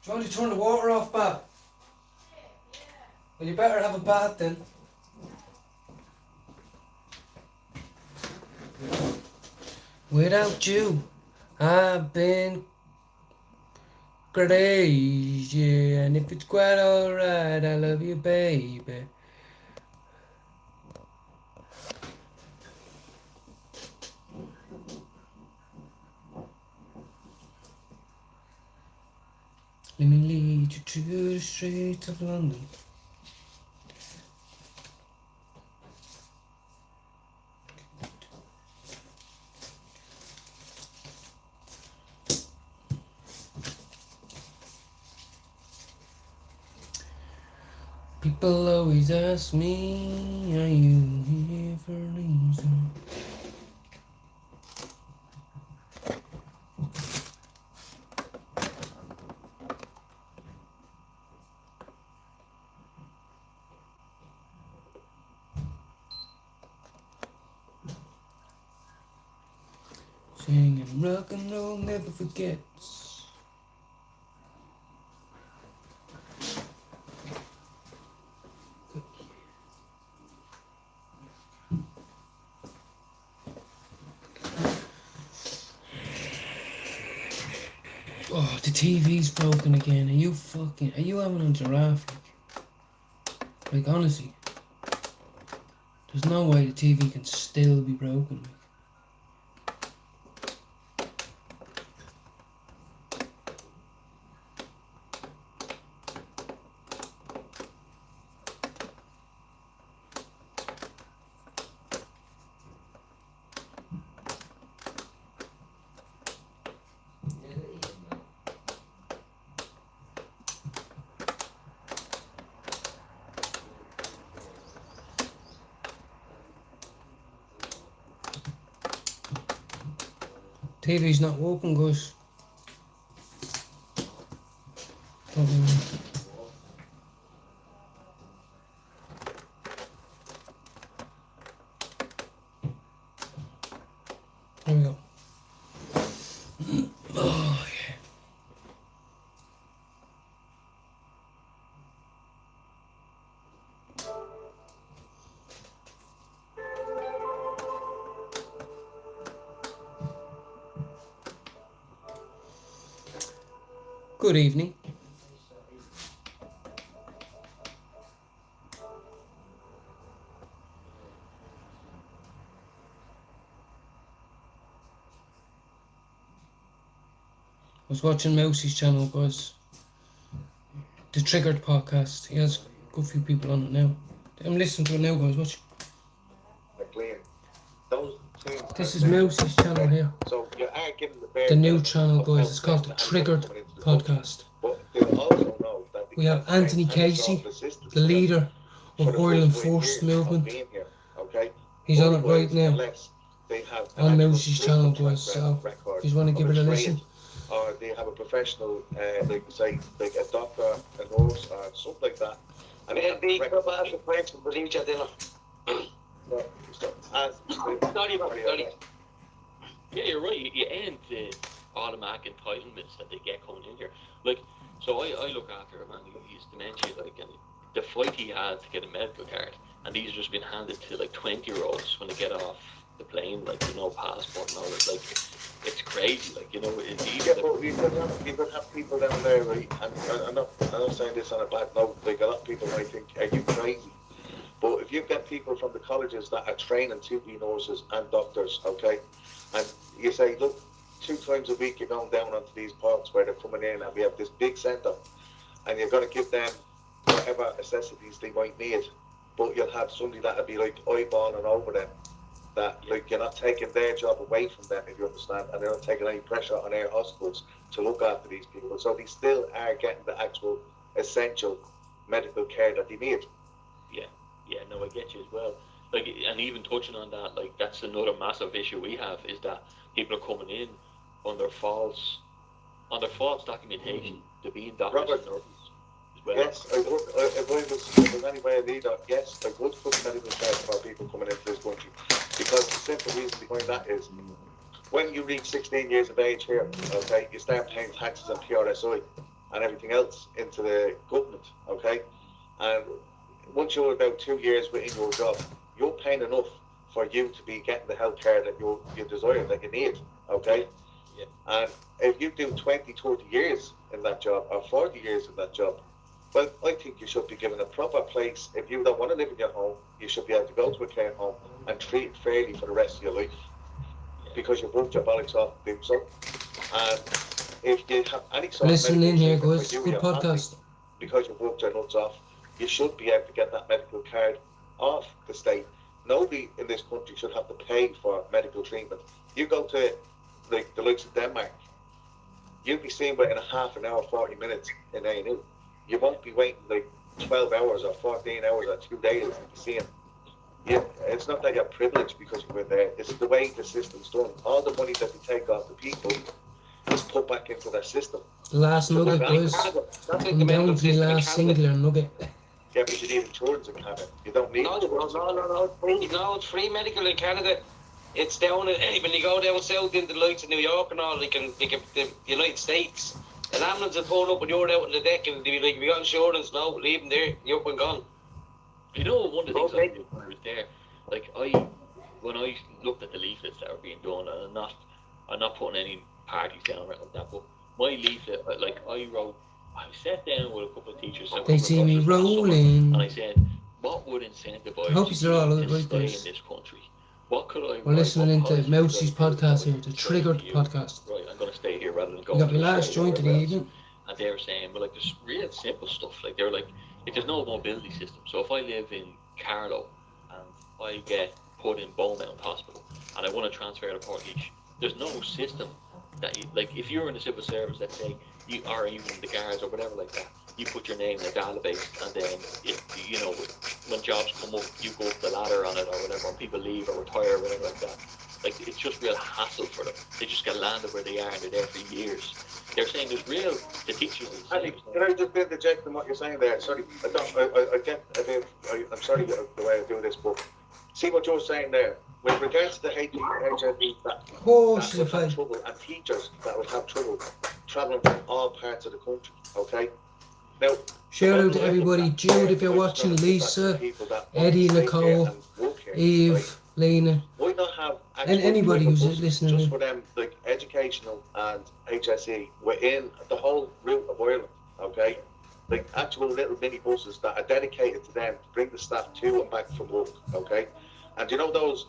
Do you want to turn the water off, Bob? Well, you better have a bath then. Without you, I've been crazy, and if it's quite alright, I love you, baby. Let me lead you to the streets of London. People always ask me, are you here for a reason? Singing rock and roll never forgets. Oh, the TV's broken again. Are you having a giraffe? Like honestly, there's no way the TV can still be broken. TV's not working, guys. Here we go. Oh, yeah. Good evening. I was watching Mousey's channel, guys. The Triggered podcast. He has a good few people on it now. I'm listening to it now, guys. Watch. This is Mousey's channel here. So you are giving the The new channel, guys. It's called the Triggered podcast. We have Anthony Casey, the leader of Ireland First movement. He's on it right now on Mousey's channel, guys. So if you want to give it a listen. Or they have a professional, like say, like a doctor, a nurse, or something like that. And they big about the friends who believe each other. Sorry. Yeah, you're right. You end the automatic entitlements that they get coming in here. Like, so I look after a man who's dementia, like, and the fight he had to get a medical card, and these are just been handed to like 20-year-olds when they get off the plane, like, you know, passport and all that. Like, it's crazy, like, you know, it's easy. Yeah, but you could have people down there, right? And I'm not saying this on a bad note. Like, a lot of people might think, are you crazy? But if you get people from the colleges that are training to be nurses and doctors, okay, and you say, look, 2 times a week you're going down onto these parks where they're coming in, and we have this big centre, and you're going to give them whatever necessities they might need, but you'll have somebody that'll be like eyeballing over them, that like you're not taking their job away from them, if you understand, and they're not taking any pressure on our hospitals to look after these people, so they still are getting the actual essential medical care that they need. Yeah, no, I get you as well. Like, and even touching on that, like, that's another massive issue we have, is that people are coming in under false documentation to be in doctors and nurses as well. Yes, if there's any way I need that, yes, I would put medical care for people coming into this country, because the simple reason behind that is, when you reach 16 years of age here, okay, you start paying taxes on PRSI, and everything else into the government, okay? And once you're about 2 years within your job, you're paying enough for you to be getting the health care that you desire, that you need, okay? Yeah. And if you do 20, 30 years in that job, or 40 years in that job, well, I think you should be given a proper place. If you don't want to live in your home, you should be able to go to a care home and treat it fairly for the rest of your life, because you've worked your bollocks off to do so. And if you have any sort Listen of in here, medical guys. treatment for you, Good you're happy, podcast. because you've worked your nuts off, you should be able to get that medical card off the state. Nobody in this country should have to pay for medical treatment. You go to like the likes of Denmark, you'll be seen within a half an hour, 40 minutes in A&E. You won't be waiting like 12 hours or 14 hours or 2 days to be seen. It's not that you're privileged because you were there. It's the way the system's done. All the money that they take off the people is put back into their system. Last nugget, guys. I'm down to the last singular nugget. Yeah, but you need insurance in Canada. You don't need insurance. No, it's free medical in Canada. It's down when you go down south in the likes of New York and all, like in the United States. An ambulance will phone up when you're out on the deck and they'll be like, we got insurance, no, leave them there, you're up and gone. You know, one of the things I did when I was there, like when I looked at the leaflets that were being done, and I'm not putting any parties down or anything like that, but my leaflet, like I sat down with a couple of teachers. They see me rolling. And I said, what would incentivize I hope you're all you right, to stay guys. in this country? What could I? We're listening to Mousie's podcast here, the Triggered podcast. Right, I'm going to stay here rather than go. You got my last joint of the evening. And they were saying, well, like, there's real simple stuff. Like, they were like, there's no mobility system. So if I live in Carlow and I get put in Beaumont Hospital and I want to transfer to Portlaoise, there's no system that you, like, if you're in the civil service, let's say, you are even the guards or whatever like that, you put your name in a database, and then you know, when jobs come up, you go up the ladder on it or whatever, and people leave or retire or whatever like that. Like, it's just real hassle for them. They just get landed where they are and they're there for years. They're saying there's real, the teachers are saying. Can I just interject on what you're saying there? Sorry, I get a bit, I'm sorry the way I do this, but see what you're saying there. With regards to the HIV that Oh, would she's a have fan. trouble, and teachers that would have trouble travelling from all parts of the country, okay? Now, Shout out to everybody. Jude, if you're watching, Lisa, Eddie, Nicole, Eve, Lena, why not have and anybody who's buses listening just in. for them, like educational and HSE within the whole route of Ireland, okay? Like actual little mini buses that are dedicated to them to bring the staff to and back from work, okay? And you know those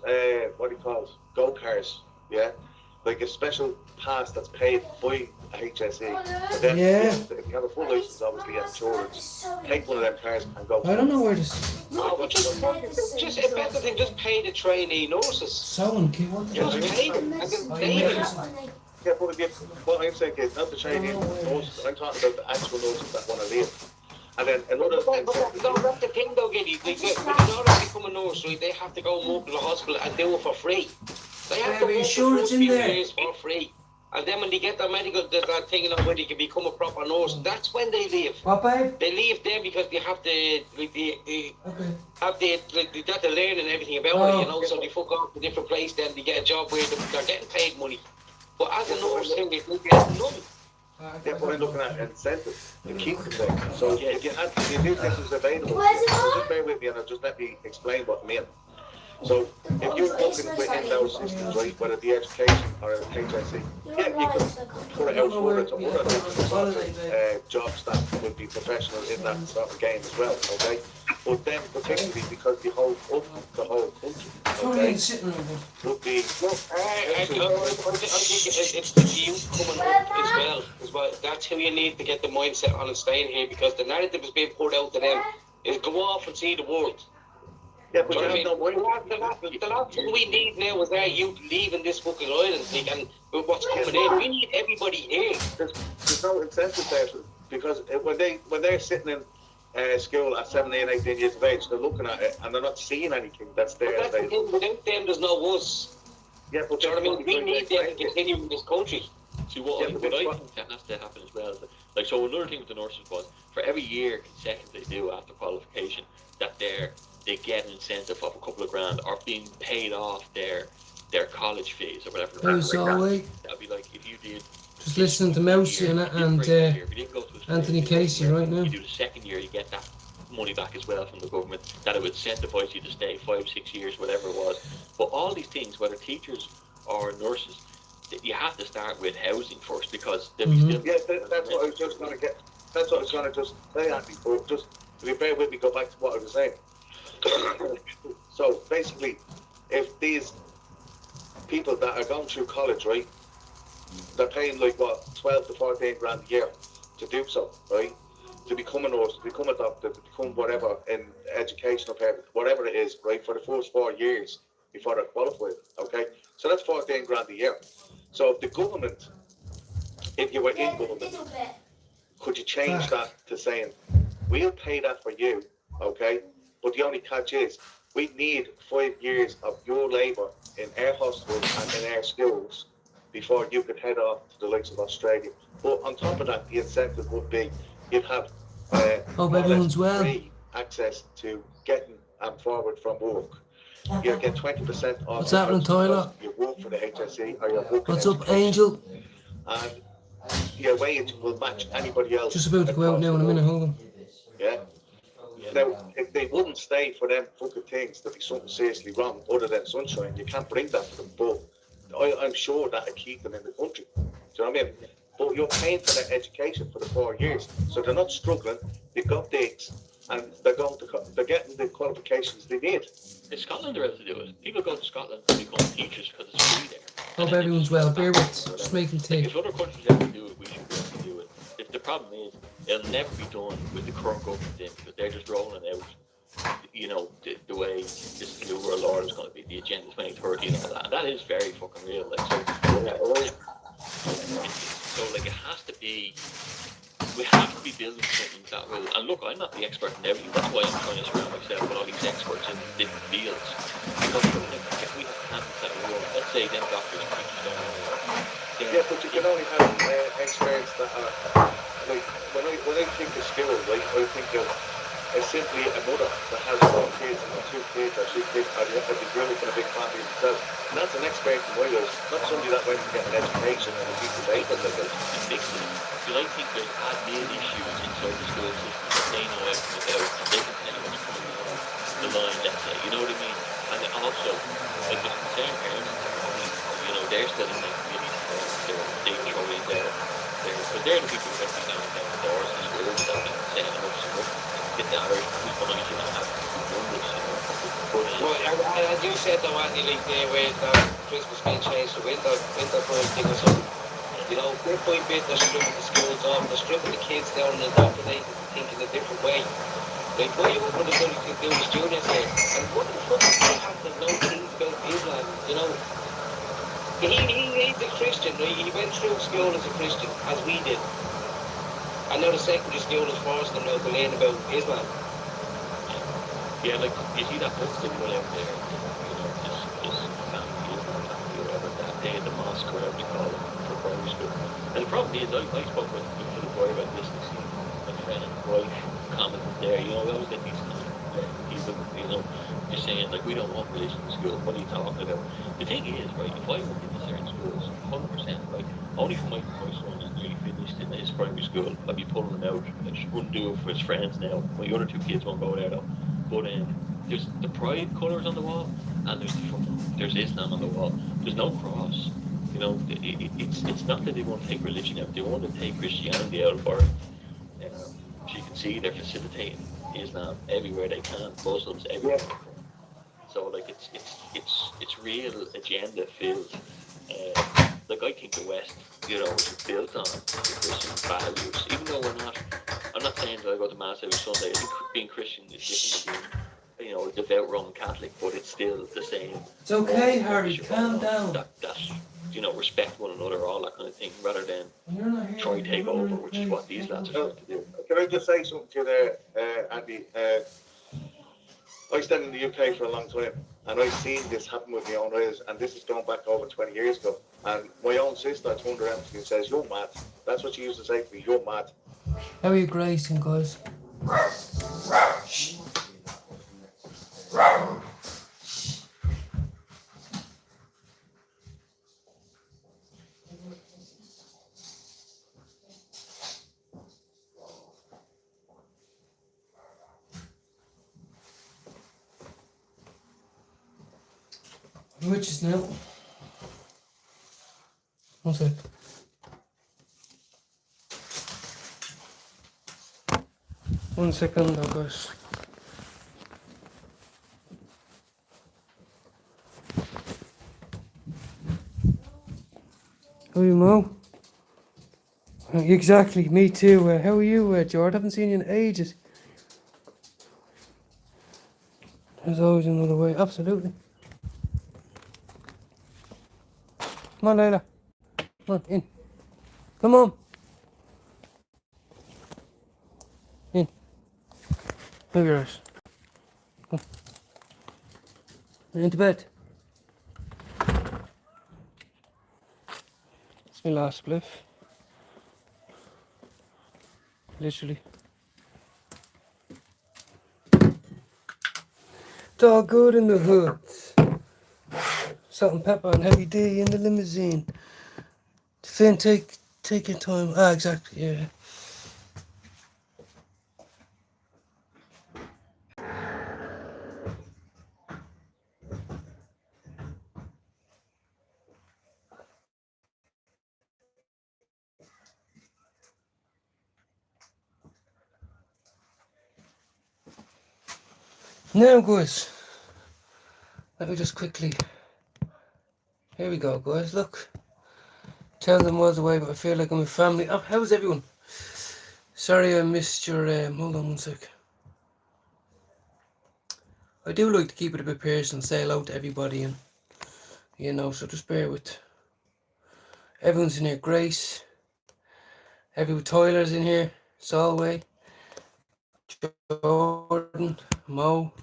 what do you call it? Go-cars, yeah? Like a special pass that's paid by HSE. But then Yeah. if you have a full license, obviously and insurance, take one of them cars and go. I don't know where this. No, but just a better thing, just pay the trainee nurses. Someone kid, what the Just hell? pay them. And then Oh, they yeah. Yeah, but if you, what I'm saying is not the training nurses. I'm talking about the actual nurses that want to leave. And then another thing. No, that's the thing though, Giddy. Like, in order to become a nurse, right, they have to go and work in the hospital and do it for free. They have to Yeah, work insurance for in there. years for free. And then when they get their medical, that thing, you know, when they can become a proper nurse, that's when they leave. What, babe? They leave then because they have to, like, they Okay. have they got to learn and everything about it, you know, so they fuck off to a different place, then they get a job where they're getting paid money. But as a nurse, they get none. Therefore, I'm looking at incentives to keep them there. So if you do this is available, Where's it so on? just bear with me and just let me explain what I mean. So if you're looking within those systems, right, whether the education or HSE, yeah, you can put it out further to other different sorts of jobs that would be professional in that sort of game as well, okay? But then particularly because the whole country, okay, Sitting around. would be I think it's the youth coming up as well. That's who you need to get the mindset on and staying here, because the narrative is being poured out to them is go off and see the world. yeah, but Do you you have know no what I mind. mean? The last thing we need now is our youth leaving this fucking island, like, and with what's coming in. We need everybody here. There's no incentive there because when they're sitting in school at 17, 18 years of age, they're looking at it and they're not seeing anything that's there. But that's the thing, without them there's no us. Yeah, but Do you know what I mean? We need them to continue in this country. See, what I think that has to happen as well. Like, so another thing with the nurses was, for every year consecutive they do after qualification, that they get an incentive of a couple of grand or being paid off their college fees or whatever. How's all right? That'd be like if you did. Just listening to Mousy and if you didn't go to a Anthony Casey right now. You do the second year, you get that money back as well from the government, that it would incentivise you to stay 5-6 years, whatever it was. But all these things, whether teachers or nurses, you have to start with housing first, because they'll be still... Yeah, that's what I was just going to get. That's what I was going to just say, Andy. But just, if you bear with me, go back to what I was saying. So basically, if these people that are going through college, right, they're paying like what, 12 to 14 grand a year to do so, right? To become a nurse, to become a doctor, to become whatever in educational purpose, whatever it is, right, for the first 4 years before they're qualified, okay? So that's 14 grand a year. So if the government, if you were in government, could you change that to saying, we'll pay that for you, okay? But the only catch is, we need 5 years of your labour in our hospitals and in our schools before you could head off to the likes of Australia. But on top of that, the incentive would be you'd have Hope everyone's well. free access to getting forward from work. You get 20% off. What's happening, Tyler? You work for the HSE or you work. What's up, Angel? And your wage will match anybody else. Just about to go out now in a minute, hold on. Yeah. Now, if they wouldn't stay for them fucking things, there'd be something seriously wrong other than sunshine. You can't bring that to them, but I'm sure that'll keep them in the country. Do you know what I mean? But you're paying for their education for the 4 years, so they're not struggling. They've got dates, and they're getting the qualifications they need. In Scotland, they're able to do it. People go to Scotland to become teachers because it's free there. Hope everyone's well. Bear with, just making tea. If other countries ever do it, we should be able to do it. If the problem is, it'll never be done with the current government in, because they're just rolling out, you know, the way this new world order is going to be, the Agenda 2030 and all that. And that is very fucking real. Like, so like, it has to be, we have to be building something that will, and look, I'm not the expert in everything, that's why I'm trying to surround myself with all these experts in different fields. Because if we have hands that work, let's say them doctors and teachers don't know. Yeah, but you can only have experts that are, like, when I think of school, right, I think of simply a mother that has 4 kids and 2 kids or 3 kids, or they grew up in a big family themselves. And that's an expert in my life, not somebody that went to get an education and is disabled like that. And fixing it. Because I think there's admin issues inside the school system that they know everything about, and they can tell you what's coming along the line, let's say, you know what I mean? And then also, like, there's concerned parents, you know, they're still in their community, they throw in there, because they're the people who are knocking down the doors in schools that have been saying enough stuff, get the Irish people behind you and have numbers, you know. But, well, as you said though, Andy, like there where the Christmas being changed to winter break thing or something, you know, bit by bit they're stripping the schools off, they're stripping the kids down and indoctrinating to think in a different way. Like, what you would have done to do with students here, and what the fuck do they have to know things about Islam, you know? He's a Christian, right? He went through school as a Christian, as we did. And now the secondary school is forcing them now to learn about Islam. yeah, like, you see that book they put out there, you know, this family Islam family or whatever, that day at the mosque or whatever you call it, for primary school. And the problem is, I spoke with a little boy about this year, my friend and wife commented there, you know, we always get these people, you know, just saying, like, we don't want religion in school, what are you talking about? The thing is, right, if I work in certain schools, 100%, right, only for my son is nearly finished in his primary school, I'd be pulling him out. I just wouldn't do it for his friends now. My other 2 kids won't go there though. But there's the pride colours on the wall, and there's Islam on the wall. There's no cross. You know, it's not that they want to take religion out, they want to take Christianity out for it. So you can see they're facilitating Islam everywhere they can, Muslims everywhere. Yeah. So like it's real agenda filled. Like, I think the West, you know, is built on the Christian values. Even though I'm not saying that I go to mass every Sunday. I think being Christian is different than being, you know, a devout Roman Catholic, but it's still the same. It's okay, Harry. Calm down. That you know, respect one another, all that kind of thing, rather than try to take over, which is what these lads are trying to do. Can I just say something to you there, Andy? I stayed in the UK for a long time, and I've seen this happen with my own eyes, and this is going back over 20 years ago. And my own sister turned around to me and says, "You're mad." That's what she used to say to me, "You're mad." How are you grazing, guys? Which is now. One sec. One second, now, guys. How are you, Mo? Exactly, me too. How are you, George? Haven't seen you in ages. There's always another way, absolutely. Come on, Layla. Come on, in. Come on. In. Move your eyes. Come. Into bed. It's my last spliff. Literally. It's all good in the hood. Salt and pepper and Heavy D in the limousine. Finn, take your time. Ah, exactly, yeah. Now, guys, let me just quickly. Here we go, guys. Look, tell them was away, but I feel like I'm with family. Oh, how's everyone? Sorry, I missed your. Hold on one sec. I do like to keep it a bit personal, say hello to everybody, and so just bear with. Everyone's in here. Grace, Tyler's in here. Solway, Jordan, Mo.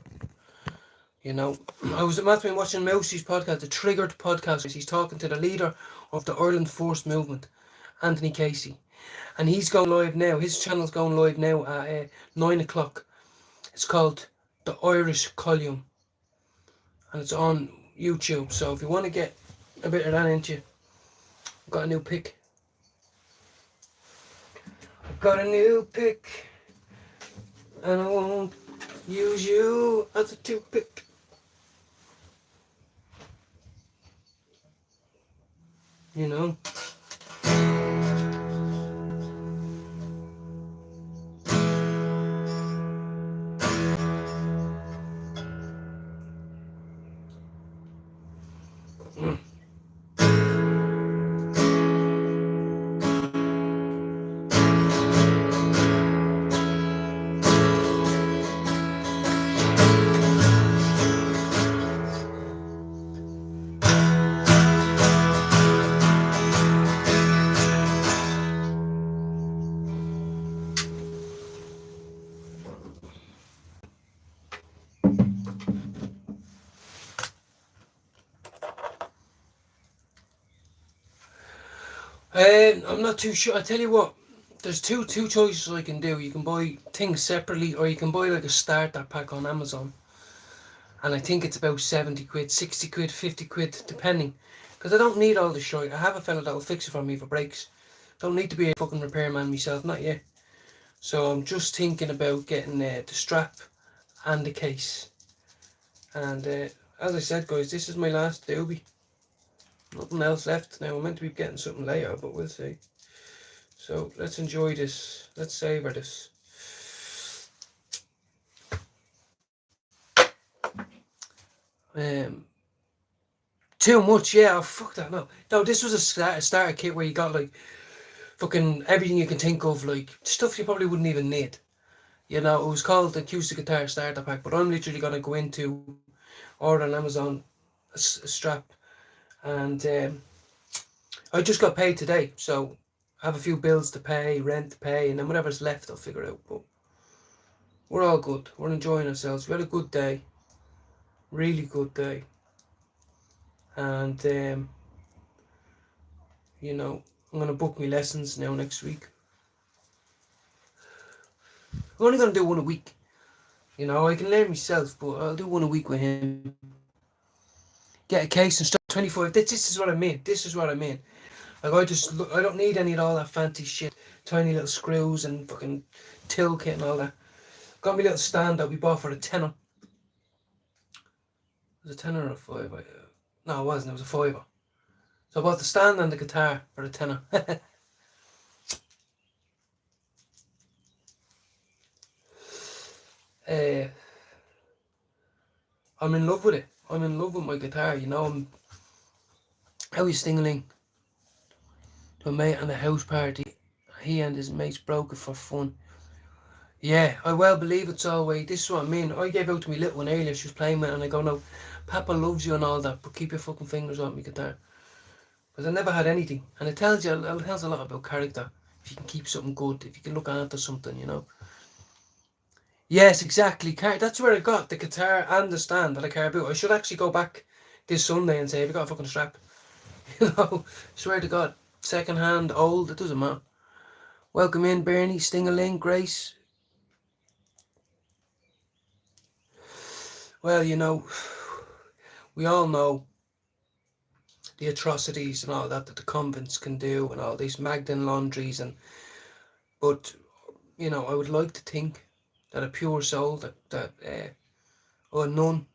I was at Matthew watching Mousie's podcast, the Triggered podcast. He's talking to the leader of the Ireland Force Movement, Anthony Casey. And he's going live now. His channel's going live now at 9 o'clock. It's called The Irish Column. And it's on YouTube. So if you want to get a bit of that into you, I've got a new pick. And I won't use you as a toothpick. You know. I'm not too sure. I tell you what, there's two choices I can do. You can buy things separately, or you can buy like a starter pack on Amazon. And I think it's about 70 quid, 60 quid, 50 quid, depending. Because I don't need all the shit. I have a fella that'll fix it for me if it breaks. Don't need to be a fucking repairman myself, not yet. So I'm just thinking about getting the strap and the case. And as I said, guys, this is my last doobie. Nothing else left now. I'm meant to be getting something later, but we'll see. So let's enjoy this. Let's savour this. Too much, yeah. Oh, fuck that. No, this was a starter kit where you got like fucking everything you can think of, like stuff you probably wouldn't even need. It was called the acoustic guitar starter pack. But I'm literally gonna go into order on Amazon a strap. And I just got paid today, so I have a few bills to pay, rent to pay, and then whatever's left I'll figure out. But we're all good. We're enjoying ourselves. We had a good day. Really good day. And I'm going to book my lessons now next week. I'm only going to do one a week. I can learn myself, but I'll do one a week with him. Get a case and start 25. This is what I mean. Like I don't need any of all that fancy shit. Tiny little screws and fucking till kit and all that. Got me little stand that we bought for a tenner. Was it a tenner or a five? No, it wasn't. It was a fiver. So I bought the stand and the guitar for a tenner. I'm in love with it. I'm in love with my guitar. You know, I was singing to a mate at a house party. He and his mates broke it for fun. Yeah, I well believe it's all way. This is what I mean. I gave out to my little one earlier. She was playing with it, and I go, "No, Papa loves you and all that, but keep your fucking fingers off my guitar." Because I never had anything, and it tells a lot about character. If you can keep something good, if you can look after something, you know. Yes, exactly. That's where I got the guitar and the stand that I care about. I should actually go back this Sunday and say, "Have you got a fucking strap?" You know, swear to God, second hand, old, it doesn't matter. Welcome in, Bernie, Stingaling, Grace. Well, you know, we all know the atrocities and all that the convents can do and all these Magdalen laundries but you know, I would like to think that a pure soul or a nun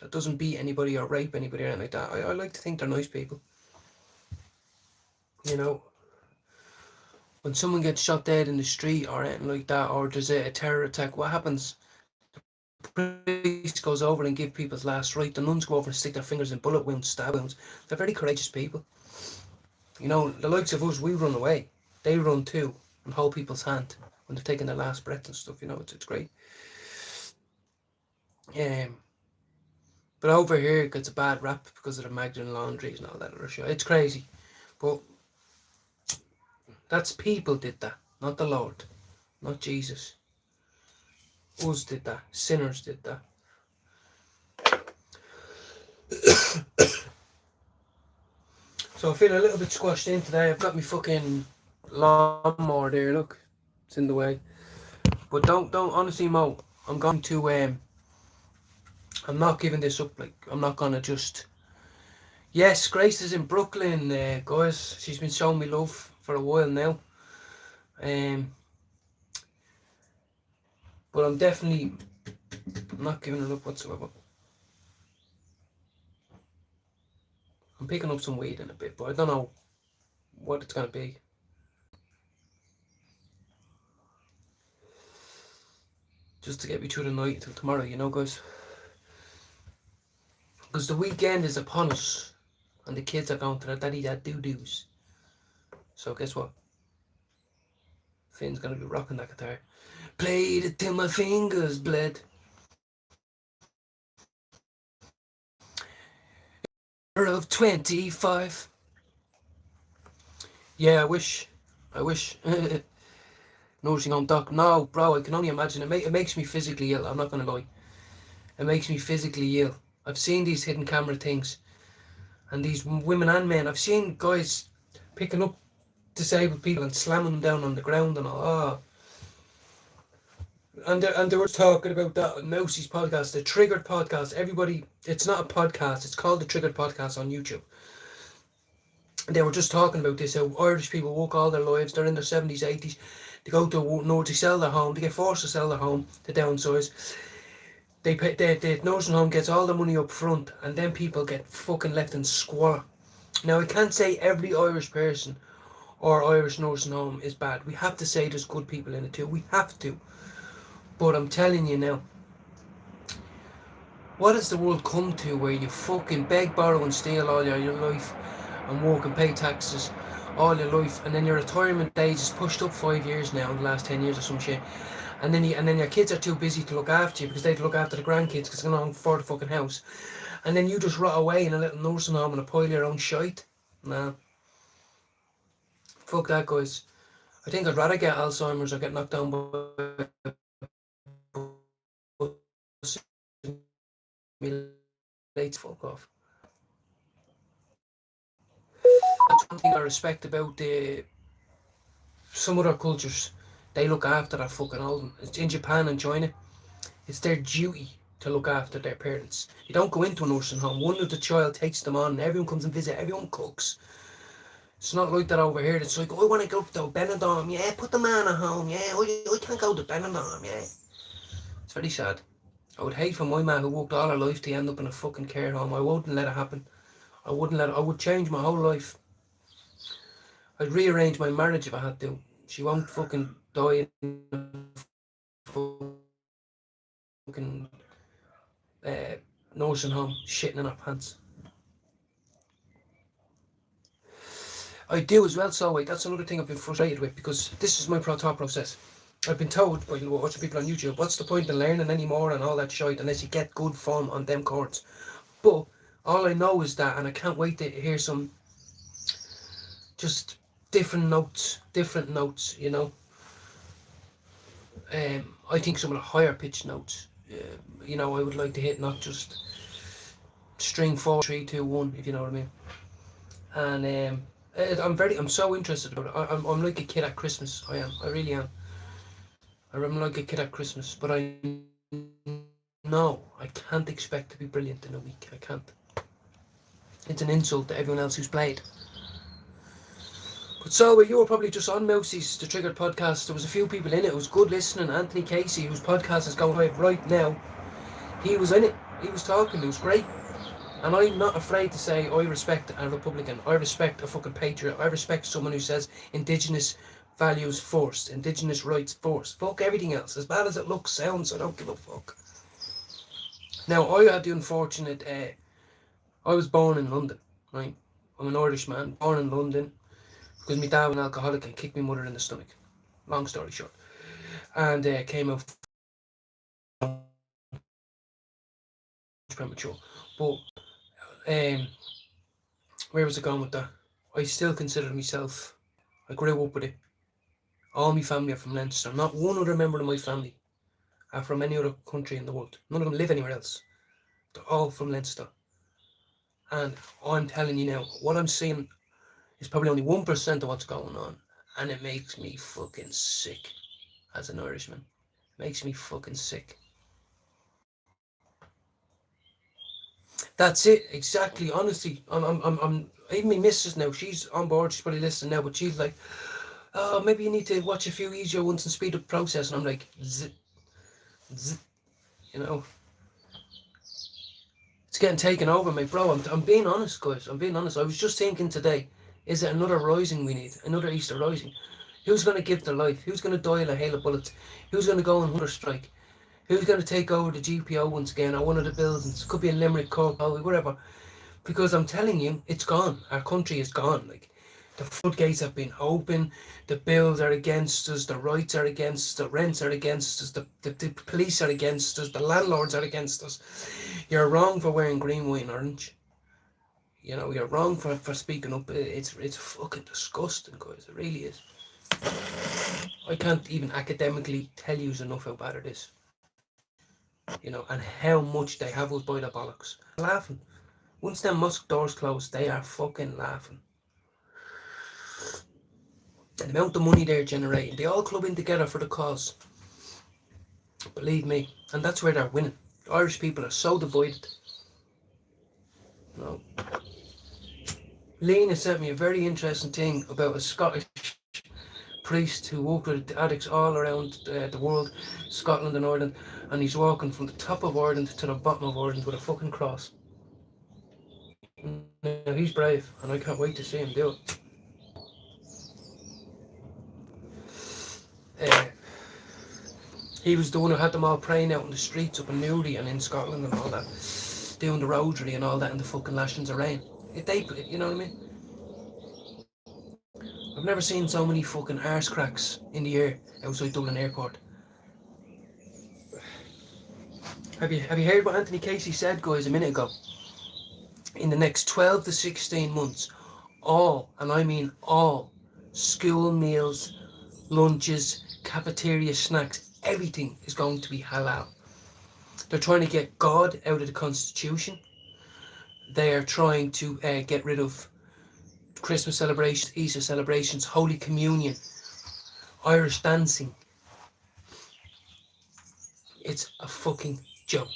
that doesn't beat anybody or rape anybody or anything like that, I like to think they're nice people. You know, when someone gets shot dead in the street or anything like that, or there's a terror attack, what happens? The priest goes over and give people's last right. The nuns go over and stick their fingers in bullet wounds, stab wounds. They're very courageous people. You know, the likes of us, we run away. They run too and hold people's hand when they're taking their last breath and stuff. You know, it's great. But over here it gets a bad rap because of the Magdalen laundries and all that other shit. It's crazy. But that's people did that, not the Lord, not Jesus. Us did that. Sinners did that. So I feel a little bit squashed in today. I've got my fucking lawnmower there, look. It's in the way. But don't honestly, Mo, I'm going to I'm not giving this up. Like, I'm not gonna just. Yes, Grace is in Brooklyn, guys. She's been showing me love for a while now. But I'm definitely not giving it up whatsoever. I'm picking up some weed in a bit, but I don't know what it's gonna be. Just to get me through the night until tomorrow, you know, guys. Because the weekend is upon us, and the kids are going to their daddy-dad doo-doos. So guess what? Finn's gonna be rocking that guitar. Played it till my fingers bled. Of 25. Yeah, I wish. Nursing home doc. No, bro, I can only imagine. It makes me physically ill. I'm not gonna lie. It makes me physically ill. I've seen these hidden camera things, and these women and men. I've seen guys picking up disabled people and slamming them down on the ground and all. Oh. And they were talking about that on Mousie's podcast, the Triggered podcast. Everybody, it's not a podcast. It's called the Triggered podcast on YouTube. And they were just talking about this, how Irish people work all their lives. They're in their 70s, 80s. They go to North to sell their home. They get forced to sell their home to downsize. They pay, the nursing home gets all the money up front, and then people get fucking left in squalor. Now, I can't say every Irish person or Irish nursing home is bad. We have to say there's good people in it too. We have to. But I'm telling you now, what has the world come to where you fucking beg, borrow and steal all your life and work and pay taxes all your life, and then your retirement age is pushed up 5 years now in the last 10 years or some shit, and then your kids are too busy to look after you because they have to look after the grandkids because they're going to afford the fucking house, and then you just rot away in a little nursing home and a pile of your own shite. Nah. Fuck that, guys. I think I'd rather get Alzheimer's or get knocked down by late. Fuck off. That's one thing I respect about some other cultures. They look after their fucking old. It's in Japan and China. It's their duty to look after their parents. You don't go into a nursing home. One of the child takes them on. Everyone comes and visit. Everyone cooks. It's not like that over here. It's like, oh, I want to go to Benidorm. Yeah, put the man at home. Yeah, I can't go to Benidorm. Yeah. It's very sad. I would hate for my man who worked all her life to end up in a fucking care home. I wouldn't let it happen. I wouldn't let it. I would change my whole life. I'd rearrange my marriage if I had to. She won't fucking die in a fucking nursing home, shitting in her pants. I do as well, so that's another thing I've been frustrated with, because this is my thought process. I've been told by watching people on YouTube, what's the point in learning anymore and all that shit unless you get good form on them courts. But all I know is that, and I can't wait to hear some just different notes, you know. I think some of the higher pitch notes, you know, I would like to hit, not just string 4, 3, 2, 1, if you know what I mean. And I'm so interested about it. I'm like a kid at Christmas. I really am. I'm like a kid at Christmas, but I know I can't expect to be brilliant in a week. I can't. It's an insult to everyone else who's played. But so you were probably just on Mousey's The Triggered podcast. There was a few people in it. It was good listening. Anthony Casey, whose podcast is going live right now, he was in it. He was talking. It was great. And I'm not afraid to say I respect a Republican. I respect a fucking patriot. I respect someone who says Indigenous values first, Indigenous rights first. Fuck everything else. As bad as it looks, sounds, I don't give a fuck. Now, I had the unfortunate, I was born in London, right? I'm an Irish man, born in London, because my dad was an alcoholic and kicked my mother in the stomach. Long story short. And came out premature. But, where was I going with that? I still consider myself, I grew up with it. All my family are from Leinster. Not one other member of my family are from any other country in the world. None of them live anywhere else. They're all from Leinster. And I'm telling you now, what I'm seeing is probably only 1% of what's going on. And it makes me fucking sick as an Irishman. It makes me fucking sick. That's it, exactly. Honestly, I'm even my missus now, she's on board, she's probably listening now, but she's like, oh, maybe you need to watch a few easier ones and speed up the process. And I'm like, zit, you know. It's getting taken over, mate, bro. I'm being honest, guys. I'm being honest. I was just thinking today, is it another rising we need? Another Easter rising? Who's going to give their life? Who's going to die in a hail of bullets? Who's going to go on hunger strike? Who's going to take over the GPO once again, or one of the buildings? Could be in Limerick, Cork, whatever. Because I'm telling you, it's gone. Our country is gone. Like, the floodgates have been open. The bills are against us. The rights are against us. The rents are against us. The police are against us. The landlords are against us. You're wrong for wearing green, white and orange. You know, you're wrong for speaking up. It's fucking disgusting, guys. It really is. I can't even academically tell you enough how bad it is. You know, and how much they have us by the bollocks. Laughing. Once them mosque doors close, they are fucking laughing. And the amount of money they're generating, they all club in together for the cause. Believe me. And that's where they're winning. The Irish people are so divided. No. Lena sent me a very interesting thing about a Scottish priest who worked with addicts all around the world, Scotland and Ireland, and he's walking from the top of Ireland to the bottom of Ireland with a fucking cross. Now, he's brave, and I can't wait to see him do it. He was the one who had them all praying out in the streets up in Newry and in Scotland and all that, doing the rosary and all that in the fucking lashings of rain. You know what I mean? I've never seen so many fucking arse cracks in the air outside Dublin Airport. Have you heard what Anthony Casey said, guys, a minute ago? In the next 12 to 16 months, all, and I mean all, school meals, lunches, cafeteria snacks, everything is going to be halal. They're trying to get God out of the Constitution. They are trying to get rid of Christmas celebrations, Easter celebrations, Holy Communion, Irish dancing. It's a fucking joke.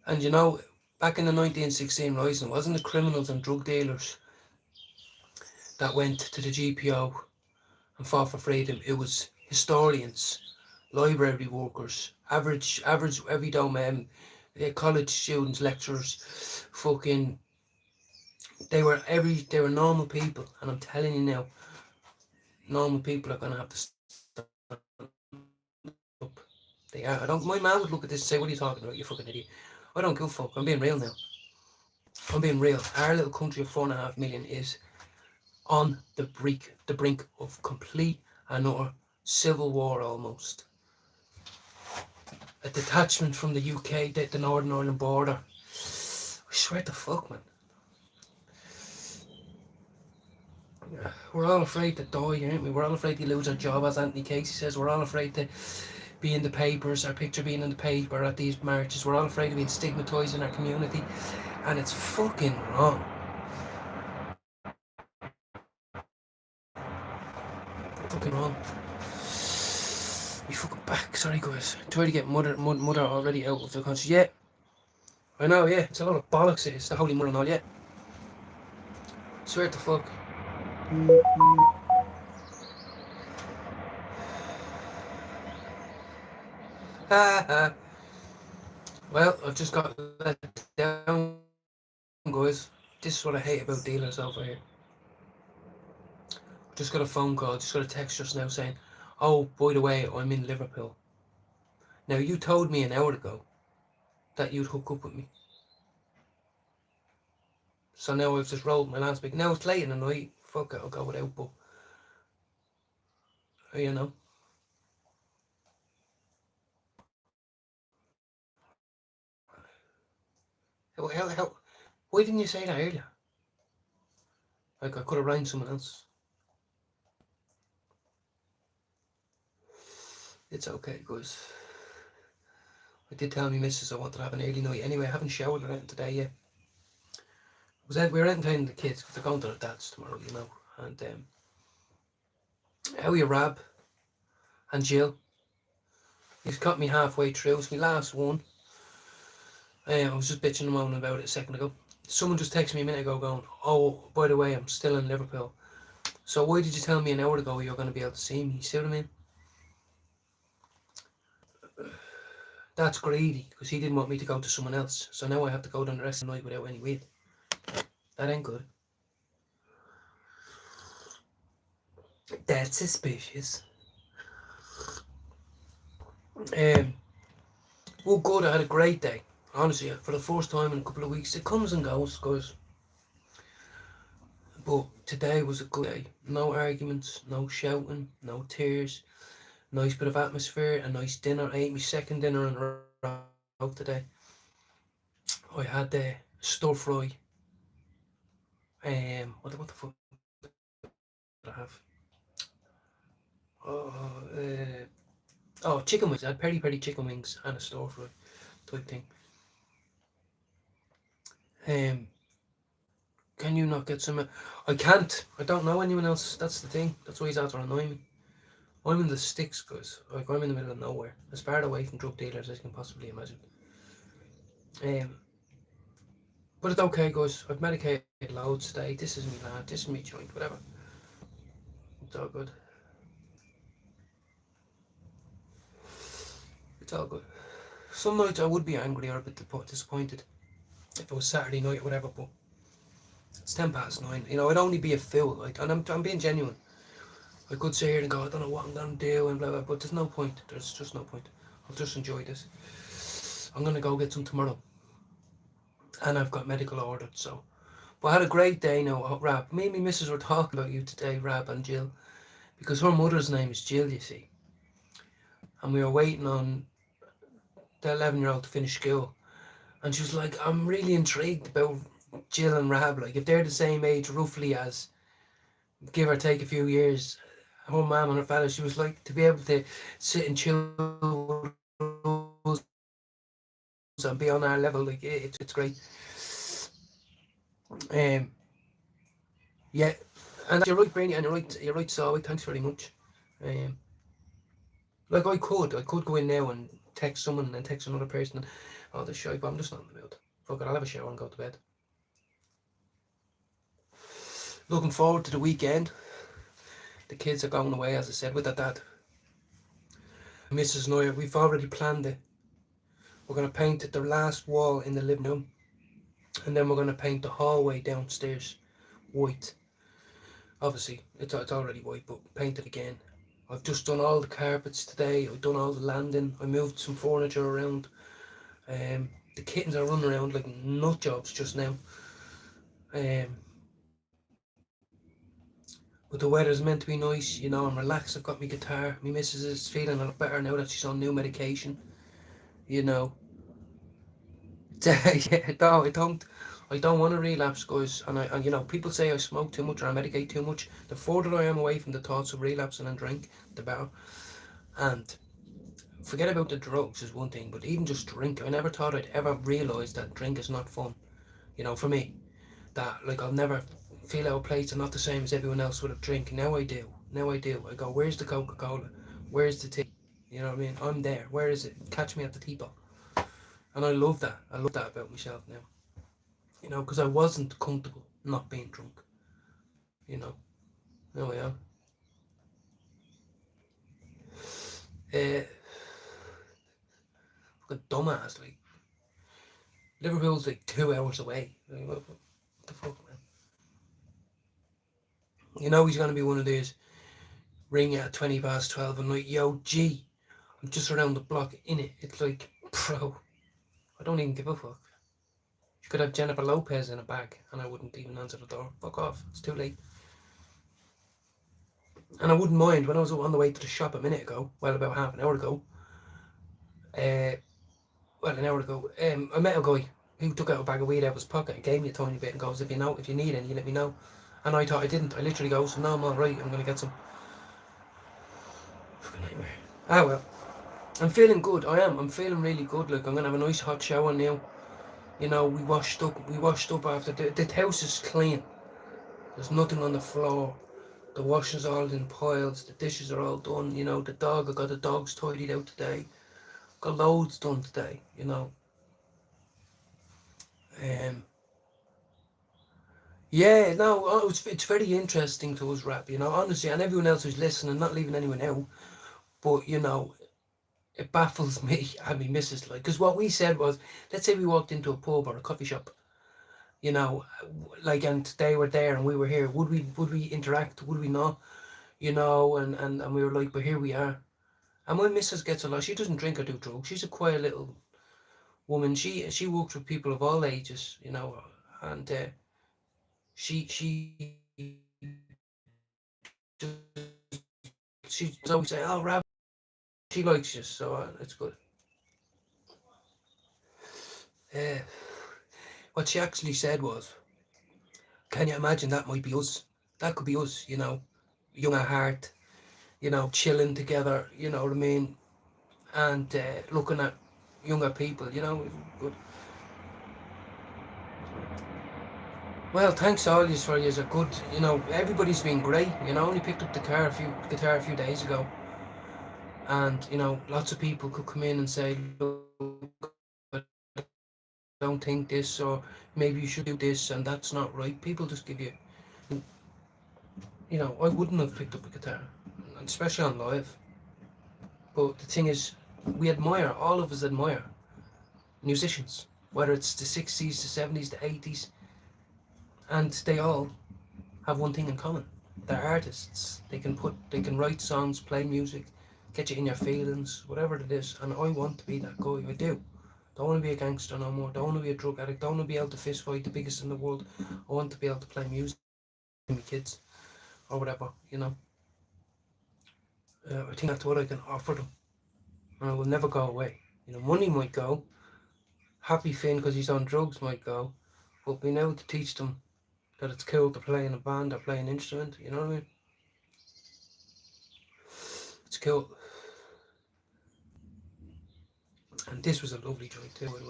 And you know, back in the 1916 Rising, wasn't the criminals and drug dealers that went to the GPO and fought for freedom? It was historians, library workers, average everyday men, college students, lecturers, fucking, they were normal people, and I'm telling you now, normal people are gonna have to stand up. They are. My man would look at this and say, "What are you talking about? You fucking idiot." I don't give a fuck. I'm being real now. I'm being real. Our little country of 4.5 million is on the brink of complete and utter civil war almost. A detachment from the UK, the Northern Ireland border. I swear to fuck, man. We're all afraid to die, aren't we? We're all afraid to lose our job, as Anthony Casey says. We're all afraid to be in the papers, our picture being in the paper at these marches. We're all afraid of being stigmatised in our community, and it's fucking wrong. Fucking wrong. We fucking back. Sorry, guys. Try to get mother already out of the country. Yeah, I know. Yeah, it's a lot of bollocks. It's the Holy Mother and all. Yeah, swear to fuck. Well, I've just got let down, guys. This is what I hate about dealers over here. Just got a phone call, just got a text just now saying, "Oh, by the way, I'm in Liverpool." Now, you told me an hour ago that you'd hook up with me. So now I've just rolled my last week. Now it's late in the night. Fuck it, I'll go without, but you know. How, why didn't you say that earlier? Like, I could have rang someone else. It's okay, guys. I did tell me missus I wanted to have an early night. Anyway, I haven't showered or anything today yet. We were entertaining the kids because they're going to their dad's tomorrow, you know. And how are you, Rab and Jill? He's got me halfway through. It's my last one. I was just bitching and moaning about it a second ago. Someone just texted me a minute ago going, "Oh, by the way, I'm still in Liverpool. So why did you tell me an hour ago you're going to be able to see me?" You see what I mean? That's greedy, because he didn't want me to go to someone else. So now I have to go down the rest of the night without any weed. That ain't good. That's suspicious. Well, good. I had a great day. Honestly, for the first time in a couple of weeks. It comes and goes, guys. But today was a good day. No arguments, no shouting, no tears. Nice bit of atmosphere, a nice dinner. I ate my second dinner in a row today. I had the stir fry. What the fuck did I have? Chicken wings. I had peri chicken wings and a stir fry type thing. Can you not get some? I can't. I don't know anyone else. That's the thing. That's why he's after annoying me. I'm in the sticks, guys. Like, I'm in the middle of nowhere, as far away from drug dealers as you can possibly imagine. But it's okay, guys. I've medicated loads today. This is me lad. This is me joint. Whatever. It's all good. It's all good. Some nights I would be angry or a bit disappointed if it was Saturday night or whatever, but it's 9:10. You know, I'd only be a fool. Like, and I'm being genuine. I could sit here and go, "I don't know what I'm going to do," and blah, blah, but there's no point. There's just no point. I'll just enjoy this. I'm going to go get some tomorrow. And I've got medical ordered, so. But I had a great day now, Rab. Me and my missus were talking about you today, Rab and Jill, because her mother's name is Jill, you see. And we were waiting on the 11-year-old to finish school. And she was like, "I'm really intrigued about Jill and Rab. Like, if they're the same age, roughly, as, give or take a few years, her mum and her father," she was like, to be able to sit and chill and be on our level, like, it's great. Yeah, and you're right, Brainy, and you're right, Zoe. Thanks very much. Like, I could go in now and text someone and then text another person and all this shit, but I'm just not in the mood. Fuck it, I'll have a shower and go to bed. Looking forward to the weekend. The kids are going away, as I said, with their dad. Mrs. and I, we've already planned it. We're going to paint the last wall in the living room, and then we're going to paint the hallway downstairs white. Obviously, it's already white, but paint it again. I've just done all the carpets today. I've done all the landing. I moved some furniture around. The kittens are running around like nut jobs just now. But the weather's meant to be nice, you know. I'm relaxed. I've got my guitar. My missus is feeling a lot better now that she's on new medication. You know. Yeah, no, I don't want to relapse, guys. And you know, people say I smoke too much or I medicate too much. The further I am away from the thoughts of relapsing and drink, the better. And forget about the drugs is one thing, but even just drink. I never thought I'd ever realise that drink is not fun. You know, for me, that like I'll never feel out of place and not the same as everyone else with a drink. Now I do. I go, where's the Coca-Cola? Where's the tea? You know what I mean? I'm there. Where is it? Catch me at the teapot. And I love that. I love that about myself now. You know, because I wasn't comfortable not being drunk. You know, now I am. Like a dumbass. Like Liverpool's like 2 hours away. Like, what the fuck, man? You know he's gonna be one of these. Ring you at 12:20 and like, yo, G, I'm just around the block in it. It's like, bro, I don't even give a fuck. You could have Jennifer Lopez in a bag and I wouldn't even answer the door. Fuck off. It's too late. And I wouldn't mind when I was on the way to the shop a minute ago, well, about half an hour ago. An hour ago, I met a guy who took out a bag of weed out of his pocket and gave me a tiny bit and goes, if you need any, you let me know. And I thought I didn't. I literally goes, no, I'm alright, I'm going to get some. Ah, well. I'm feeling good. I'm feeling really good. Like, I'm going to have a nice hot shower now. You know, we washed up after. The house is clean. There's nothing on the floor. The washing's all in piles. The dishes are all done. You know, I got the dogs tidied out today. Got loads done today, you know. Yeah, no, it's very interesting to us, rap, you know, honestly, and everyone else who's listening, not leaving anyone out, but, you know, it baffles me and me missus, like, because what we said was, let's say we walked into a pub or a coffee shop, you know, like, and they were there and we were here, would we interact, would we not, you know, and we were like, but here we are. And my missus gets a lot, she doesn't drink or do drugs, she's a quiet little woman, she works with people of all ages, you know, and she always say, oh, Rav, she likes you, so it's good. What she actually said was, can you imagine that might be us? That could be us, you know, young at heart, you know, chilling together, you know what I mean, and looking at younger people, you know, good. Well, thanks all yous for yous are good, you know, everybody's been great, you know, I only picked up the guitar a few days ago, and, you know, lots of people could come in and say, look, I don't think this, or maybe you should do this, and that's not right. People just give you, you know, I wouldn't have picked up a guitar, especially on live, but the thing is, all of us admire musicians, whether it's the 60s, the 70s, the 80s, and they all have one thing in common. They're artists. They can write songs, play music, get you in your feelings, whatever it is. And I want to be that guy. I do. Don't want to be a gangster no more. Don't want to be a drug addict. Don't want to be able to fist fight the biggest in the world. I want to be able to play music with my kids or whatever, you know. I think that's what I can offer them. And I will never go away. You know, money might go. Happy Finn because he's on drugs might go. But being able to teach them that it's cool to play in a band or play an instrument, you know what I mean? It's cool. And this was a lovely joint too, by the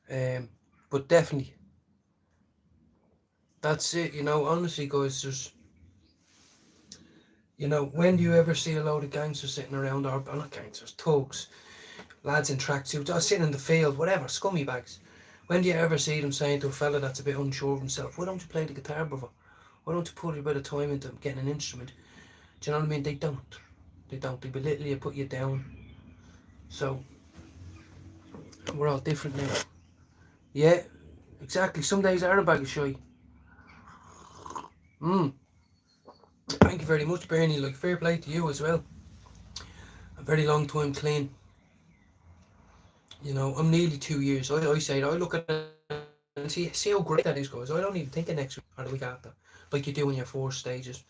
way. But definitely, that's it, you know, honestly guys, there's, you know, when do you ever see a load of gangsters sitting around, or not gangsters, thugs, lads in tracksuits, or sitting in the field, whatever, scummy bags. When do you ever see them saying to a fella that's a bit unsure of himself, why don't you play the guitar, brother? Why don't you put a bit of time into getting an instrument? Do you know what I mean? They don't. They belittle you, put you down. So, We're all different now. Yeah, exactly. Some days are a bag of shy. Thank you very much, Bernie. Like, fair play to you as well. A very long time clean. You know, I'm nearly 2 years. I say that. I look at it and see how great that is, guys. I don't even think of next week or the week after, like you do in your 4 stages.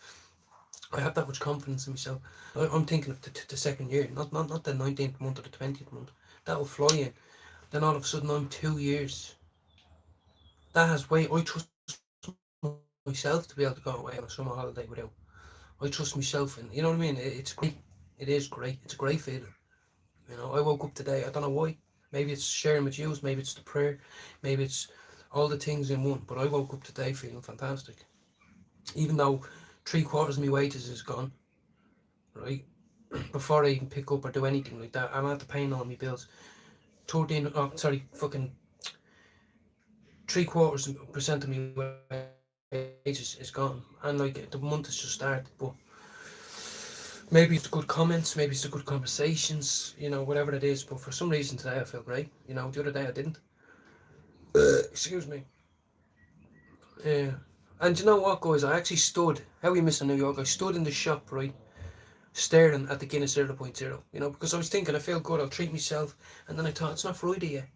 I have that much confidence in myself. I'm thinking of the second year, not the 19th month or the 20th month. That'll fly in. Then all of a sudden I'm 2 years. That has weight. I trust myself to be able to go away on a summer holiday without. I trust myself, and you know what I mean. It's great. It is great. It's a great feeling. You know, I woke up today. I don't know why. Maybe it's sharing with you. Maybe it's the prayer. Maybe it's all the things in one. But I woke up today feeling fantastic. Even though 3/4 of my wages is gone, right? Before I even pick up or do anything like that, I'm after paying all my bills. 3/4% of my wages is gone, and like the month has just started. But maybe it's the good comments, maybe it's the good conversations, you know, whatever it is. But for some reason today I feel great. You know, the other day I didn't. Excuse me. And you know what, guys? I actually stood. How we miss in New York? I stood in the shop, right, staring at the Guinness 0.0. You know, because I was thinking I feel good. I'll treat myself, and then I thought it's not Friday yet.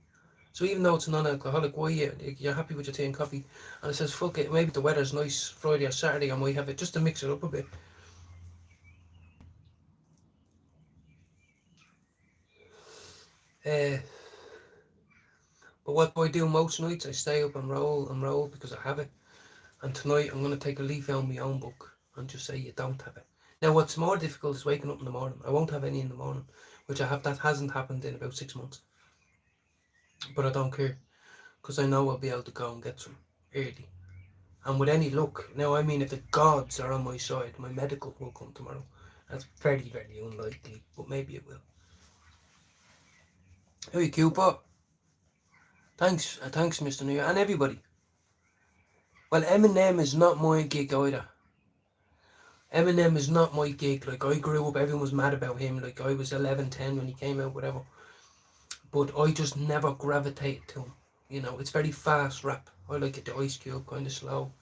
So even though it's non-alcoholic, why you're happy with your tea and coffee? And it says, fuck it, maybe the weather's nice Friday or Saturday, I might have it just to mix it up a bit. But what do I do most nights? I stay up and roll because I have it. And tonight I'm going to take a leaf out of my own book and just say you don't have it. Now what's more difficult is waking up in the morning. I won't have any in the morning, which that hasn't happened in about 6 months. But I don't care, because I know I'll be able to go and get some early. And with any luck, now I mean, if the gods are on my side, my medical will come tomorrow. That's very, very unlikely, but maybe it will. Hey, Cooper. Thanks, Mr. New Year, and everybody. Well, Eminem is not my gig either. Eminem is not my gig. Like, I grew up, everyone was mad about him. Like, I was 11, 10 when he came out, whatever. But I just never gravitated to him. You know, it's very fast rap. I like it, the Ice Cube, kind of slow.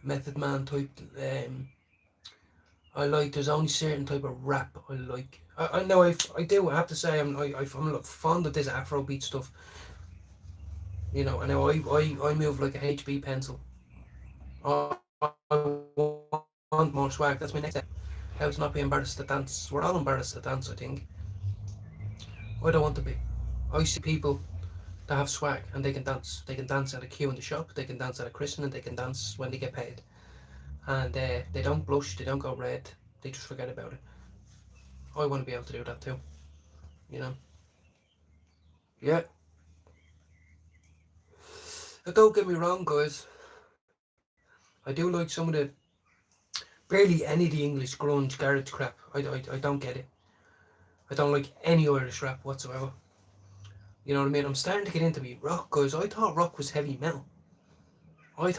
Method Man type. I like, there's only certain type of rap I like. I know I have to say I'm fond of this Afrobeat stuff. You know, and now I move like a HB pencil. I want more swag. That's my next step. How to not be embarrassed to dance. We're all embarrassed to dance, I think. I don't want to be. I see people that have swag and they can dance. They can dance at a queue in the shop. They can dance at a christening. They can dance when they get paid. And they don't blush. They don't go red. They just forget about it. I want to be able to do that too. You know. Yeah. Now, don't get me wrong, guys. I do like some of the, barely any of the English grunge garage crap. I don't get it. I don't like any Irish rap whatsoever. You know what I mean? I'm starting to get into me rock, guys. I thought rock was heavy metal. A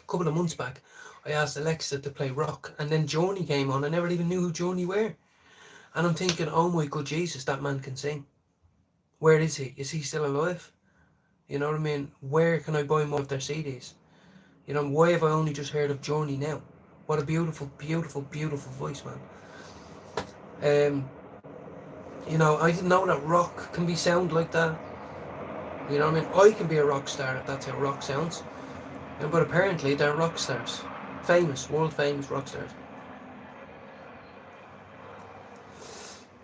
couple of months back, I asked Alexa to play rock, and then Journey came on. I never even knew who Journey were. And I'm thinking, oh my good Jesus, that man can sing. Where is he? Is he still alive? You know what I mean? Where can I buy more of their CDs? You know, why have I only just heard of Journey now? What a beautiful, beautiful, beautiful voice, man. You know, I didn't know that rock can be sound like that. You know what I mean? I can be a rock star if that's how rock sounds. But apparently they're rock stars. Famous, world famous rock stars.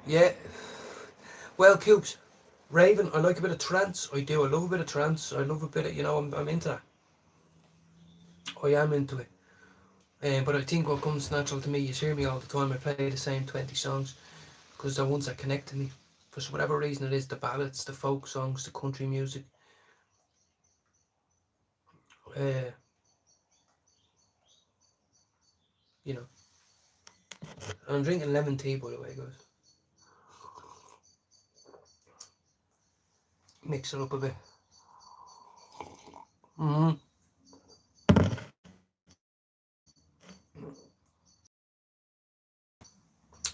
Yeah. Well, Coops, Raven, I like a bit of trance. I do. I love a bit of trance. I love a bit of, you know, I'm into that. I am into it. But I think what comes natural to me, you hear me all the time, I play the same 20 songs because they're ones that connect to me. For whatever reason it is, the ballads, the folk songs, the country music. You know. I'm drinking lemon tea, by the way, guys. Mix it up a bit.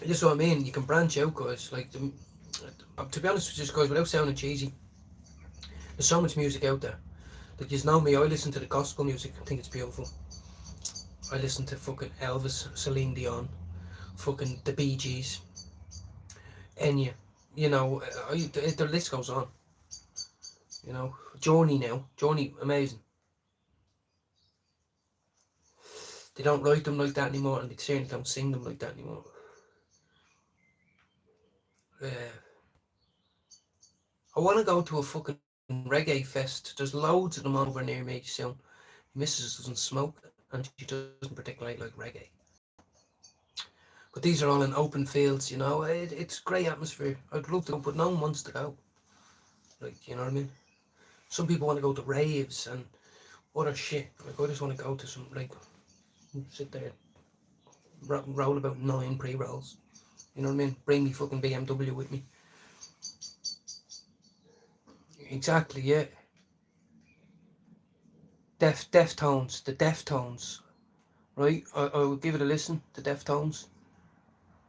This is what I mean. You can branch out, guys. Like To be honest with you guys, without sounding cheesy, there's so much music out there. Like, you know me, I listen to the gospel music, I think it's beautiful. I listen to fucking Elvis, Celine Dion, fucking the Bee Gees, Enya, you know, the list goes on. You know, Journey now, Journey, amazing. They don't write them like that anymore, and they certainly don't sing them like that anymore. I want to go to a fucking reggae fest. There's loads of them over near me soon. Mrs. doesn't smoke, and she doesn't particularly like reggae. But these are all in open fields, you know. It's great atmosphere. I'd love to go, but no one wants to go. Like, you know what I mean? Some people want to go to raves and other shit. Like, I just want to go to some, like, sit there, roll about 9 pre-rolls. You know what I mean? Bring me fucking BMW with me. Exactly, yeah. Deftones, the Deftones, right? I would give it a listen, the Deftones.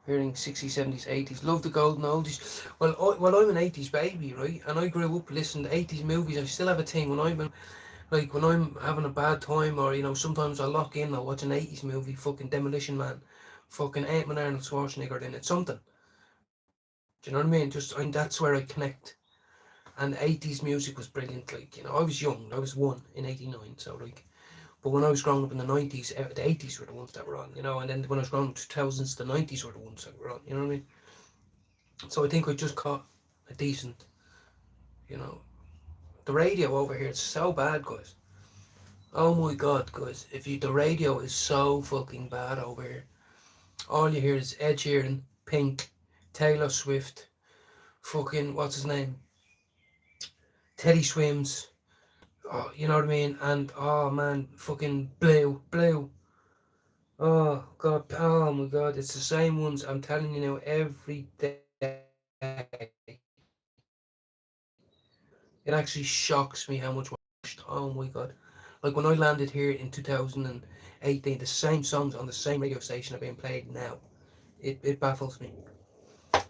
Hearing 60s, 70s, 80s. Love the golden oldies. Well, I'm an 80s baby, right? And I grew up listening to 80s movies. I still have a thing when I'm having a bad time, or, you know, sometimes I lock in, I'll watch an 80s movie, fucking Demolition Man, fucking Ant-Man Arnold Schwarzenegger in it, something. Do you know what I mean? That's where I connect. And 80s music was brilliant. Like, you know, I was young. I was 1 in 89, so, like, but when I was growing up in the 90s, the 80s were the ones that were on, you know, and then when I was growing up in the 2000s, the 90s were the ones that were on, you know what I mean? So I think I just caught a decent, you know, the radio over here is so bad, guys. Oh my god, guys, the radio is so fucking bad over here. All you hear is Ed Sheeran, Pink, Taylor Swift, fucking, what's his name? Teddy Swims. Oh, you know what I mean? And, oh man, fucking Blue. Oh god, oh my god, it's the same ones, I'm telling you now, every day. It actually shocks me how much watched. Oh my god. Like, when I landed here in 2018, the same songs on the same radio station are being played now. It baffles me.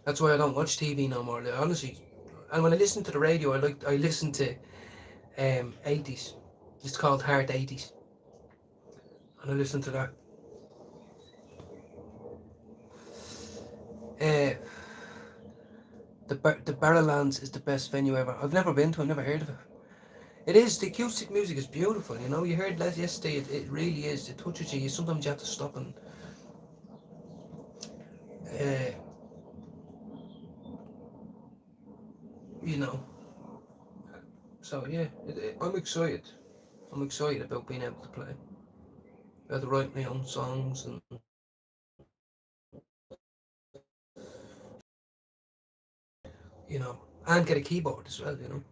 That's why I don't watch TV no more, honestly. And when I listen to the radio, I listen to 80s. It's called Hard 80s. And I listen to that. The Barrowlands is the best venue ever. I've never been to it, I've never heard of it. It is, the acoustic music is beautiful, you know. You heard that yesterday, it really is. It touches you. Sometimes you have to stop and you know. So yeah, I'm excited. I'm excited about being able to play. I had to write my own songs and you know, and get a keyboard as well, you know.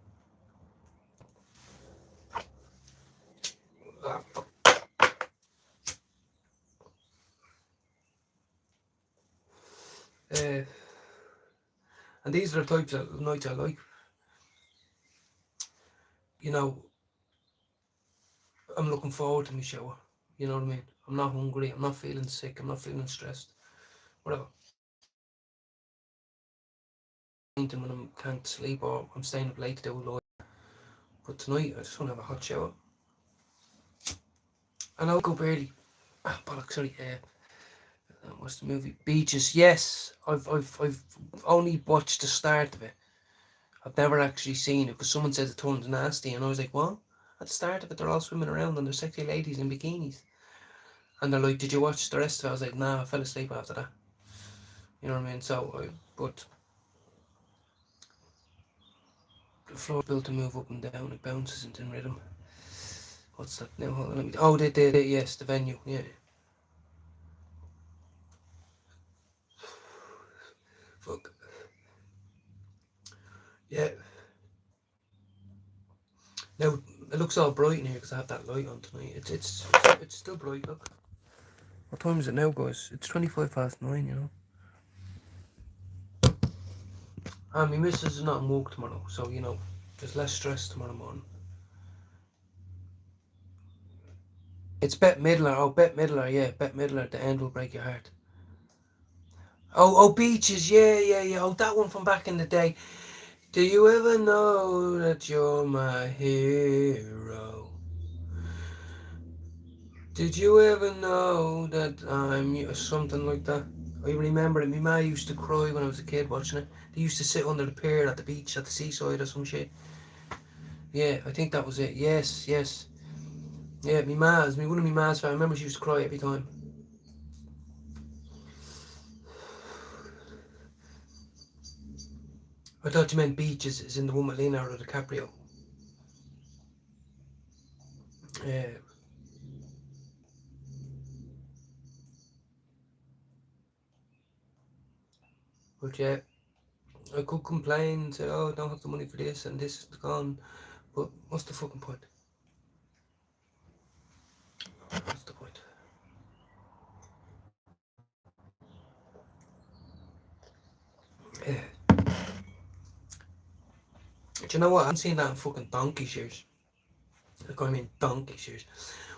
And these are the types of nights I like. You know, I'm looking forward to my shower. You know what I mean? I'm not hungry, I'm not feeling sick, I'm not feeling stressed. Whatever. When I can't sleep or I'm staying up late to do a lot. But tonight I just want to have a hot shower. And I'll go up early. Bollocks, sorry. What's the movie? Beaches. Yes, I've only watched the start of it. I've never actually seen it because someone said it turned nasty, and I was like, what? At the start of it, they're all swimming around and they're sexy ladies in bikinis. And they're like, did you watch the rest of it? I was like, nah, I fell asleep after that. You know what I mean? So, but the floor built to move up and down. It bounces into rhythm. What's that now? Hold on, let me. Oh, yes, the venue. Yeah. Fuck. Yeah. Now it looks all bright in here because I have that light on tonight. It's still bright. Look. What time is it now, guys? It's 9:25, you know. And my missus is not in work tomorrow, so, you know, there's less stress tomorrow morning. It's Bette Midler. Oh, Bette Midler, yeah. Bette Midler, The End Will Break Your Heart. Oh, Beaches, yeah. Oh, that one from back in the day. Do you ever know that you're my hero? Did you ever know that something like that? I remember it. My ma used to cry when I was a kid watching it. They used to sit under the pier at the beach at the seaside or some shit. Yeah, I think that was it. Yes. Yeah, one of my ma's. I remember she used to cry every time. I thought you meant Beaches is in the one with Leonardo DiCaprio. Yeah. But yeah, I could complain and say, oh, I don't have the money for this and this is gone. But what's the fucking point? What's the point? Yeah. Do you know what? I haven't seen that in fucking donkey's years. Like, I mean, donkey's years.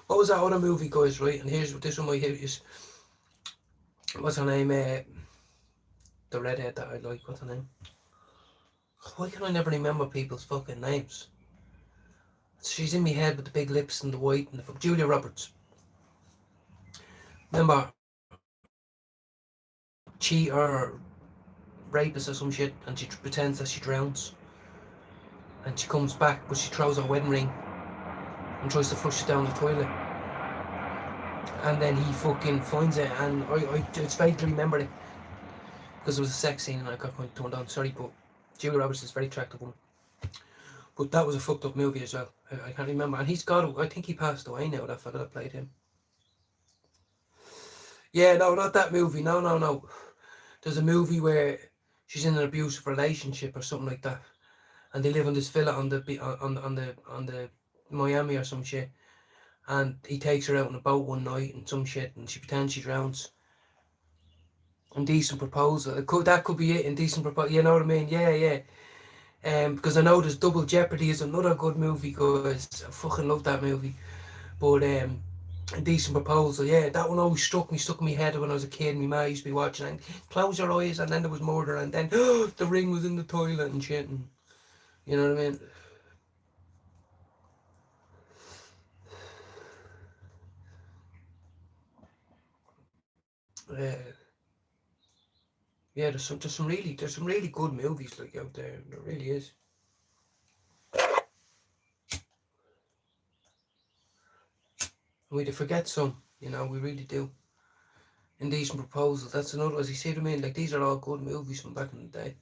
What was that other movie, guys, right? And here's this one might hit is. What's her name? The redhead that I like. What's her name? Why can I never remember people's fucking names? She's in my head with the big lips and the white and the Julia Roberts. Remember, cheat or rapist or some shit, and she pretends that she drowns, and she comes back, but she throws her wedding ring and tries to flush it down the toilet, and then he fucking finds it, and I just vaguely remember it because it was a sex scene and I got kind of turned on. Sorry, but Julia Roberts is a very attractive woman. But that was a fucked up movie as well. I can't remember, and I think he passed away now. That fella that played him. Yeah, no, not that movie. No. There's a movie where she's in an abusive relationship or something like that, and they live on this villa on the Miami or some shit, and he takes her out on a boat one night and some shit, and she pretends she drowns. Indecent Proposal. That could be it. Indecent Proposal. You know what I mean? Yeah. Because I know there's Double Jeopardy is another good movie, guys. I fucking love that movie. But Indecent Proposal, yeah, that one always stuck in my head when I was a kid. My ma used to be watching and close your eyes, and then there was murder, and then the ring was in the toilet and shit, and you know what I mean? Yeah, there's some really good movies like out there. There really is. We do forget some, you know, we really do. Indecent Proposal, that's another, as you see what I mean, like these are all good movies from back in the day.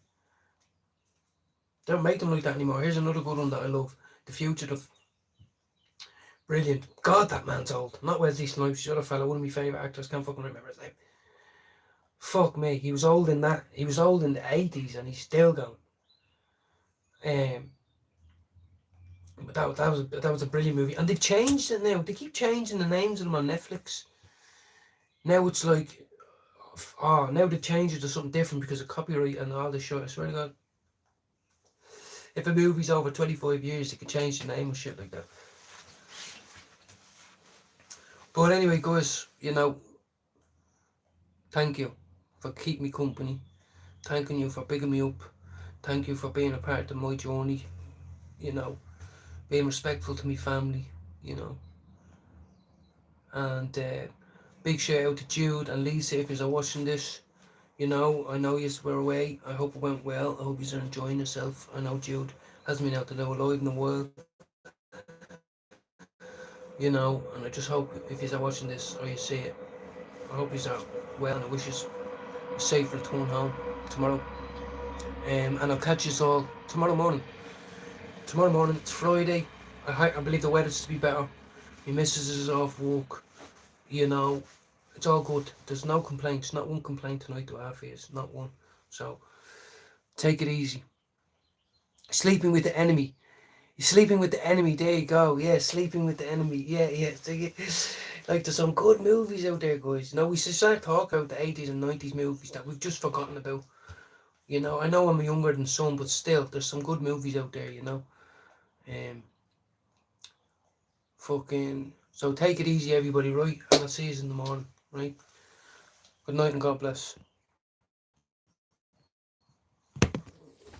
They don't make them like that anymore. Here's another good one that I love, The Fugitive. Brilliant. God, that man's old. Not Wesley Snipes, the other fella, one of my favourite actors, can't fucking remember his name. Fuck me, he was old in that. He was old in the 80s and he's still going. But that was a brilliant movie. And they've changed it now. They keep changing the names of them on Netflix. Now it's like, now they change it to something different because of copyright and all this shit. I swear to God. If a movie's over 25 years, they can change the name and shit like that. But anyway, guys, you know, thank you for keeping me company. Thanking you for bigging me up. Thank you for being a part of my journey. You know, being respectful to my family, you know. And big shout out to Jude and Lisa if you're watching this. You know, I know you were away. I hope it went well. I hope you're enjoying yourself. I know Jude hasn't been out to know alive in a while. You know, and I just hope if you're watching this or you see it, I hope you're well, and I wish you a safe return home tomorrow. And I'll catch you all tomorrow morning. Tomorrow morning, it's Friday. I believe the weather's to be better. My missus is off work. You know, it's all good. There's no complaints. Not one complaint tonight to our face. Not one. So, take it easy. Sleeping with the enemy. You're sleeping with the enemy. There you go. Yeah, sleeping with the enemy. Yeah. Like, there's some good movies out there, guys. You know, we should start talking about the 80s and 90s movies that we've just forgotten about. You know, I know I'm younger than some, but still, there's some good movies out there, you know. So take it easy, everybody, right? And I'll see you in the morning, right? Good night and God bless.